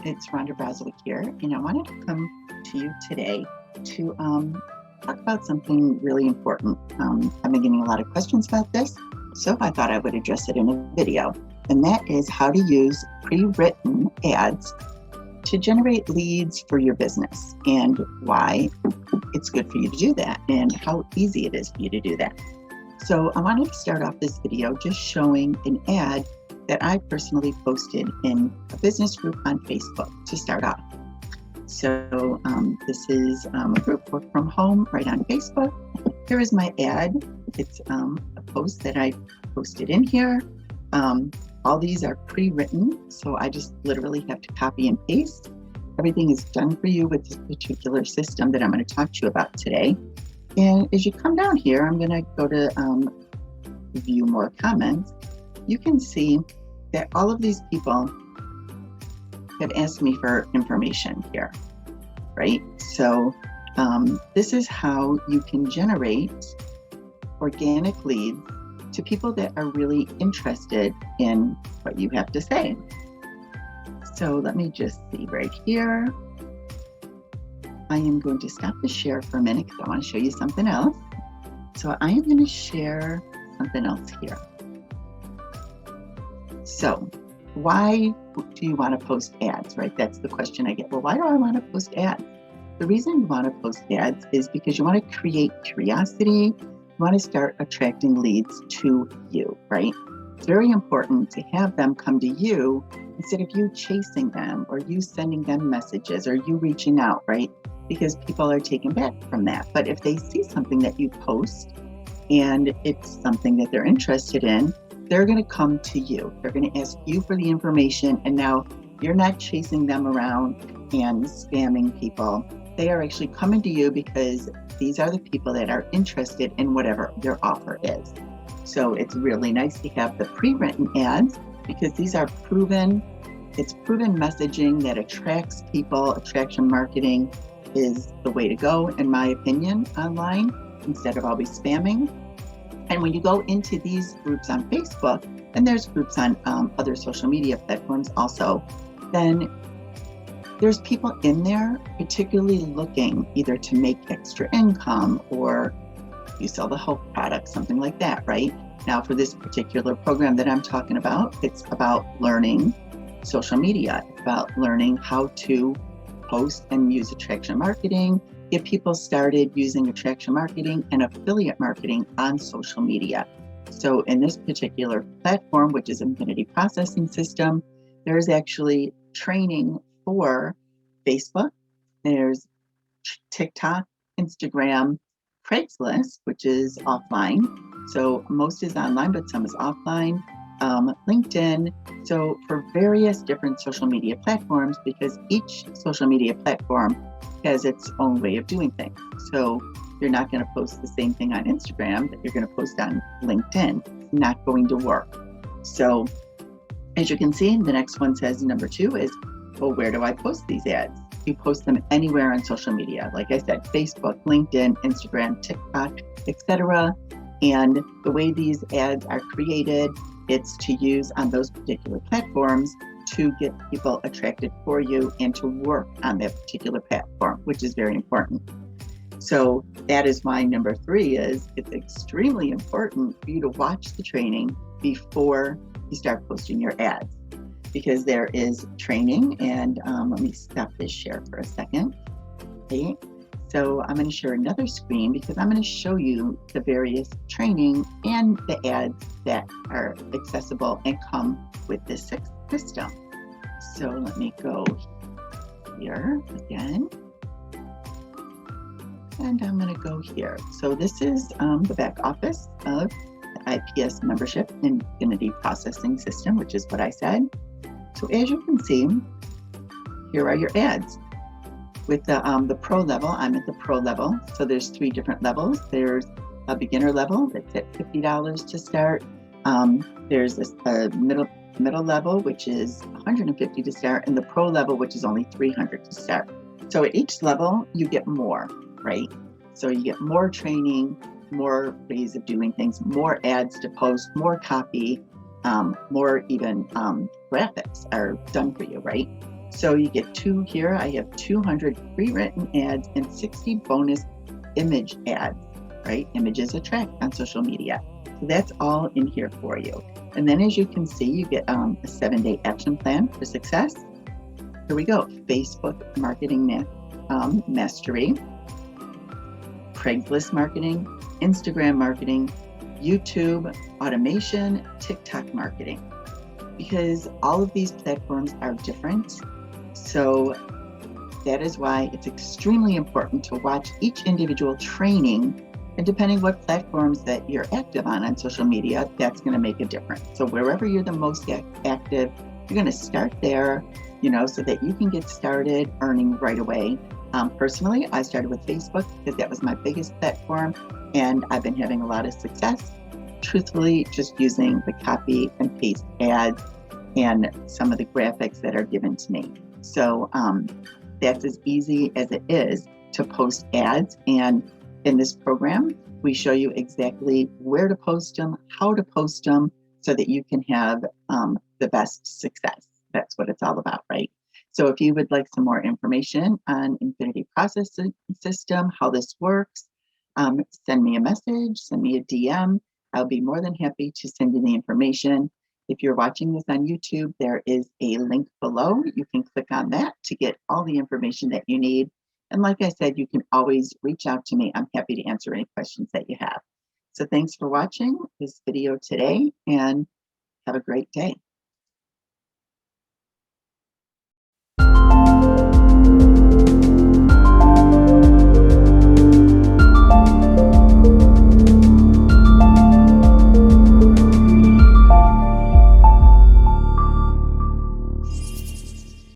It's Rhonda Brzozowiec here, and I wanted to come to you today to talk about something really important. I've been getting a lot of questions about this, so I thought I would address it in a video, and that is how to use pre-written ads to generate leads for your business and why it's good for you to do that and how easy it is for you to do that. So I wanted to start off this video just showing an ad that I personally posted in a business group on Facebook to start off. So this is a group, Work From Home, right on Facebook. Here is my ad. It's a post that I posted in here. All these are pre-written, so I just literally have to copy and paste. Everything is done for you with this particular system that I'm going to talk to you about today. And as you come down here, I'm going to go to view more comments. You can see that all of these people have asked me for information here, right? So this is how you can generate organic leads to people that are really interested in what you have to say. So let me just see right here. I am going to stop the share for a minute because I want to show you something else. So I am going to share something else here. So why do you want to post ads, right? That's the question I get. Well, why do I want to post ads? The reason you want to post ads is because you want to create curiosity. You want to start attracting leads to you, right? It's very important to have them come to you instead of you chasing them or you sending them messages or you reaching out, right? Because people are taken back from that. But if they see something that you post and it's something that they're interested in, they're going to come to you. They're going to ask you for the information, and now you're not chasing them around and spamming people. They are actually coming to you because these are the people that are interested in whatever your offer is. So it's really nice to have the pre-written ads because these are proven. It's proven messaging that attracts people. Attraction marketing is the way to go, in my opinion, online, instead of always spamming. And when you go into these groups on Facebook, and there's groups on other social media platforms also, then there's people in there particularly looking either to make extra income or you sell the health product, something like that, right? Now for this particular program that I'm talking about, it's about learning social media. It's about learning how to post and use attraction marketing, get people started using attraction marketing and affiliate marketing on social media. So in this particular platform, which is Infinity Processing System, there's actually training for Facebook, there's TikTok, Instagram, Craigslist, which is offline. So most is online, but some is offline. LinkedIn. So for various different social media platforms, because each social media platform has its own way of doing things. So you're not going to post the same thing on Instagram that you're going to post on LinkedIn. It's not going to work. So as you can see, the next one says number 2 is, well, where do I post these ads? You post them anywhere on social media. Like I said, Facebook, LinkedIn, Instagram, TikTok, etc. And the way these ads are created, it's to use on those particular platforms to get people attracted for you and to work on that particular platform, which is very important. So that is why number 3 is it's extremely important for you to watch the training before you start posting your ads, because there is training. And let me stop this share for a second. Okay. So I'm going to share another screen because I'm going to show you the various training and the ads that are accessible and come with this system. So let me go here again. And I'm going to go here. So this is the back office of the IPS membership Infinity Processing System, which is what I said. So as you can see, here are your ads. With the pro level, I'm at the pro level. So there's 3 different levels. There's a beginner level that's at $50 to start. There's a middle level, which is $150 to start, and the pro level, which is only $300 to start. So at each level, you get more, right? So you get more training, more ways of doing things, more ads to post, more copy, more even graphics are done for you, right? So you get 2 here. I have 200 pre-written ads and 60 bonus image ads, right? Images attract on social media. So that's all in here for you. And then as you can see, you get a 7-day action plan for success. Here we go. Facebook marketing mastery, Craigslist marketing, Instagram marketing, YouTube automation, TikTok marketing. Because all of these platforms are different. So that is why it's extremely important to watch each individual training. And depending what platforms that you're active on social media, that's going to make a difference. So wherever you're the most active, you're going to start there, so that you can get started earning right away. Personally, I started with Facebook because that was my biggest platform, and I've been having a lot of success, truthfully, just using the copy and paste ads and some of the graphics that are given to me. So that's as easy as it is to post ads. And in this program, we show you exactly where to post them, how to post them, so that you can have the best success. That's what it's all about, right? So if you would like some more information on Infinity Processing System, how this works, send me a message, send me a DM. I'll be more than happy to send you the information. If you're watching this on YouTube, there is a link below. You can click on that to get all the information that you need. And like I said, you can always reach out to me. I'm happy to answer any questions that you have. So thanks for watching this video today, and have a great day.